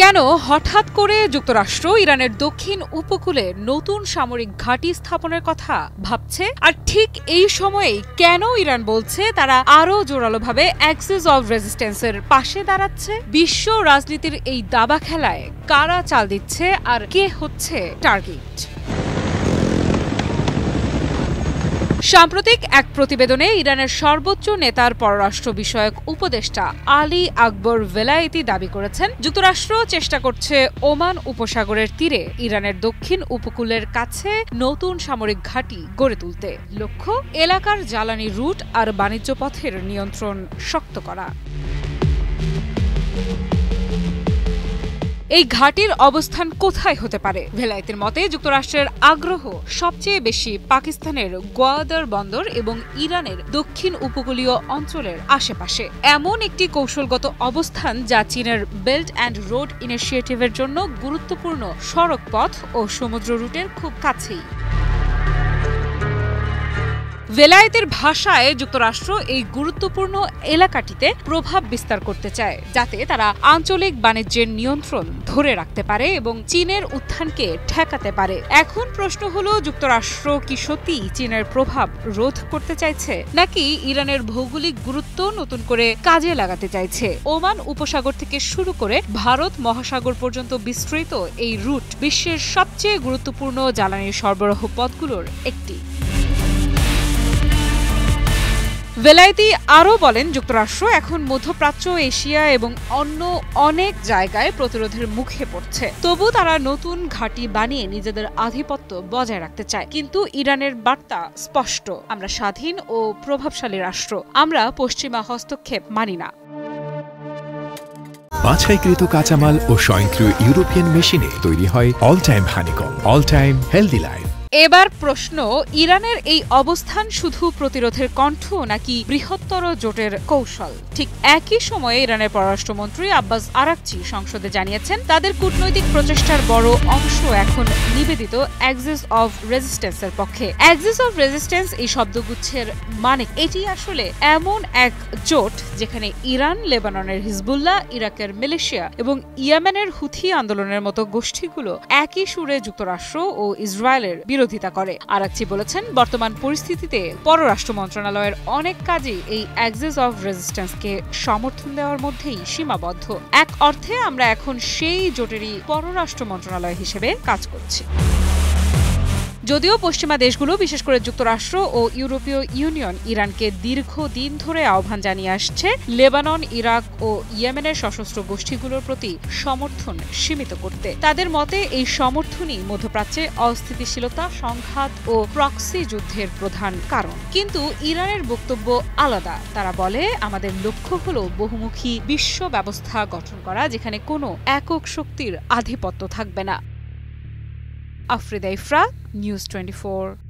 কেন হঠাৎ করে যুক্তরাষ্ট্র ইরানের দক্ষিণ উপকূলে নতুন সামরিক ঘাঁটি স্থাপনের কথা ভাবছে, আর ঠিক এই সময়েই কেন ইরান বলছে তারা আরও জোরালোভাবে অ্যাক্সিস অব রেজিস্ট্যান্সের পাশে দাঁড়াচ্ছে? বিশ্ব রাজনীতির এই দাবা খেলায় কারা চাল দিচ্ছে আর কে হচ্ছে টার্গেট? সাম্প্রতিক এক প্রতিবেদনে ইরানের সর্বোচ্চ নেতার পররাষ্ট্র বিষয়ক উপদেষ্টা আলী আকবর ভেলায়েতি দাবি করেছেন, যুক্তরাষ্ট্র চেষ্টা করছে ওমান উপসাগরের তীরে ইরানের দক্ষিণ উপকূলের কাছে নতুন সামরিক ঘাঁটি গড়ে তুলতে। লক্ষ্য এলাকার জ্বালানি রুট আর বাণিজ্য পথের নিয়ন্ত্রণ শক্ত করা। এই ঘাঁটির অবস্থান কোথায় হতে পারে? ভেলায়েতের মতে যুক্তরাষ্ট্রের আগ্রহ সবচেয়ে বেশি পাকিস্তানের গোয়াদার বন্দর এবং ইরানের দক্ষিণ উপকূলীয় অঞ্চলের আশেপাশে এমন একটি কৌশলগত অবস্থান যা চীনের বেল্ট অ্যান্ড রোড ইনিশিয়েটিভের জন্য গুরুত্বপূর্ণ সড়ক পথ ও সমুদ্র রুটের খুব কাছেই। ভেলায়েতের ভাষায় যুক্তরাষ্ট্র এই গুরুত্বপূর্ণ এলাকাটিতে প্রভাব বিস্তার করতে চায়, যাতে তারা আঞ্চলিক বাণিজ্যের নিয়ন্ত্রণ ধরে রাখতে পারে এবং চীনের উত্থানকে ঠেকাতে পারে। এখন প্রশ্ন হলো, যুক্তরাষ্ট্র কি সত্যি চীনের প্রভাব রোধ করতে চাইছে, নাকি ইরানের ভৌগোলিক গুরুত্ব নতুন করে কাজে লাগাতে চাইছে? ওমান উপসাগর থেকে শুরু করে ভারত মহাসাগর পর্যন্ত বিস্তৃত এই রুট বিশ্বের সবচেয়ে গুরুত্বপূর্ণ জ্বালানির সরবরাহ পথগুলোর একটি। ভেলায়েতি আরও বলেন, যুক্তরাষ্ট্র এখন মধ্যপ্রাচ্য, এশিয়া এবং অন্য অনেক জায়গায় প্রতিরোধের মুখে পড়ছে। তবু তারা নতুন ঘাঁটি বানিয়ে নিজেদের আধিপত্য বজায় রাখতে চায়। কিন্তু ইরানের বার্তা স্পষ্ট, আমরা স্বাধীন ও প্রভাবশালী রাষ্ট্র, আমরা পশ্চিমা হস্তক্ষেপ মানি না। বাছাইকৃত কাঁচামাল ও স্বয়ংক্রিয় ইউরোপিয়ান মেশিনে তৈরি হয় all time honeycomb, all time healthy life. এবার প্রশ্ন, ইরানের এই অবস্থান শুধু প্রতিরোধের কণ্ঠ নাকি বৃহত্তর জোটের কৌশল? ঠিক একই সময়ে ইরানের পররাষ্ট্রমন্ত্রী আব্বাস আরাকচি সংসদে জানিয়েছেন, তাদের কূটনৈতিক প্রচেষ্টার বড় অংশ এখন নিবেদিত অ্যাক্সিস অব রেজিস্ট্যান্সের পক্ষে। অ্যাক্সিস অব রেজিস্ট্যান্স এই শব্দগুচ্ছের মানে এটি আসলে এমন এক জোট যেখানে ইরান, লেবাননের হিজবুল্লাহ, ইরাকের মিলিশিয়া এবং ইয়েমেনের হুথি আন্দোলনের মতো গোষ্ঠীগুলো একই সুরে যুক্তরাষ্ট্র ও ইসরায়েলের বিরোধিতা করে। আরাকচি বলেছেন, বর্তমান পরিস্থিতিতে পররাষ্ট্র মন্ত্রণালয়ের অনেক কাজই এই অ্যাক্সিস অব রেজিস্ট্যান্সকে সমর্থন দেওয়ার মধ্যেই সীমাবদ্ধ। এক অর্থে আমরা এখন সেই জোটেরই পররাষ্ট্র মন্ত্রণালয় হিসেবে কাজ করছি। যদিও পশ্চিমা দেশগুলো, বিশেষ করে যুক্তরাষ্ট্র ও ইউরোপীয় ইউনিয়ন, ইরানকে দীর্ঘদিন ধরে আহ্বান জানিয়ে আসছে লেবানন, ইরাক ও ইয়েমেনের সশস্ত্র গোষ্ঠীগুলোর প্রতি সমর্থন সীমিত করতে। তাদের মতে এই সমর্থনই মধ্যপ্রাচ্যে অস্থিতিশীলতা, সংঘাত ও প্রক্সি যুদ্ধের প্রধান কারণ। কিন্তু ইরানের বক্তব্য আলাদা। তারা বলে, আমাদের লক্ষ্য হলো বহুমুখী বিশ্ব ব্যবস্থা গঠন করা, যেখানে কোনো একক শক্তির আধিপত্য থাকবে না। আফ্রিদা ইফরা, নিউজ 24।